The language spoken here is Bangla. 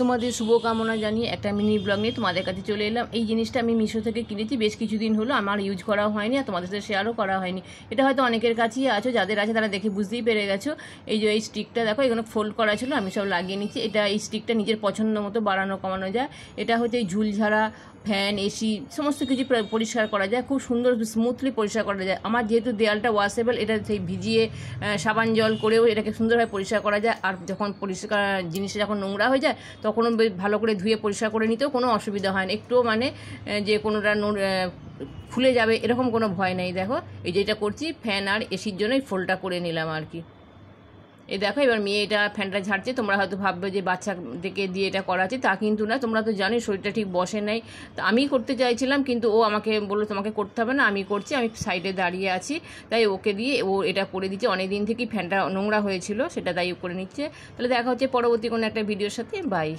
তোমাদের শুভকামনা জানিয়ে একটা মিনি ব্লগ নিয়ে তোমাদের কাছে চলে এলাম। এই জিনিসটা আমি মিশো থেকে কিনেছি, বেশ কিছুদিন হলো, আমার ইউজ করাও হয়নি আর তোমাদের সাথে শেয়ারও করা হয়নি। এটা হয়তো অনেকের কাছেই আছে, যাদের আছে তারা দেখে বুঝতেই পেরে গেছো। এই যে এই স্টিকটা দেখো, এখানে ফোল্ড করা ছিল, আমি সব লাগিয়ে নিচ্ছি। এটা এই স্টিকটা নিজের পছন্দ মতো বাড়ানো কমানো যায়। এটা হচ্ছে এই ঝুলঝাড়া, ফ্যান, এসি সমস্ত কিছু পরিষ্কার করা যায়, খুব সুন্দর স্মুথলি পরিষ্কার করা যায়। আমার যেহেতু দেয়ালটা ওয়াশেবল, এটা সেই ভিজিয়ে সাবান জল করেও এটাকে সুন্দরভাবে পরিষ্কার করা যায়। আর যখন পরিষ্কার জিনিসটা যখন নোংরা হয়ে যায় তখনও ভালো করে ধুয়ে পরিষ্কার করে নিতেও কোনো অসুবিধা হয় না, একটুও মানে যে কোনোটা খুলে যাবে এরকম কোনো ভয় নেই। দেখো এই যে এটা করছি ফ্যান আর এসির জন্যই ফোল্ডটা করে নিলাম আর কি। এই দেখো এবার মেয়ে এটা ফ্যানটা ঝাড়ছে। তোমরা হয়তো ভাববে যে বাচ্চাদেরকে দিয়ে এটা করাচ্ছে, তা কিন্তু না। তোমরা তো জানোই শরীরটা ঠিক বসে নেই, তো আমি করতে চাইছিলাম কিন্তু ও আমাকে বললো তোমাকে করতে হবে না, আমি করছি, আমি সাইডে দাঁড়িয়ে আছি। তাই ওকে দিয়ে ও এটা করে দিচ্ছে। অনেক দিন থেকেই ফ্যানটা নোংরা হয়েছিল, সেটা তাই ও করে নিচ্ছে। তাহলে দেখা হচ্ছে পরবর্তী কোনো একটা ভিডিওর সাথে। বাই।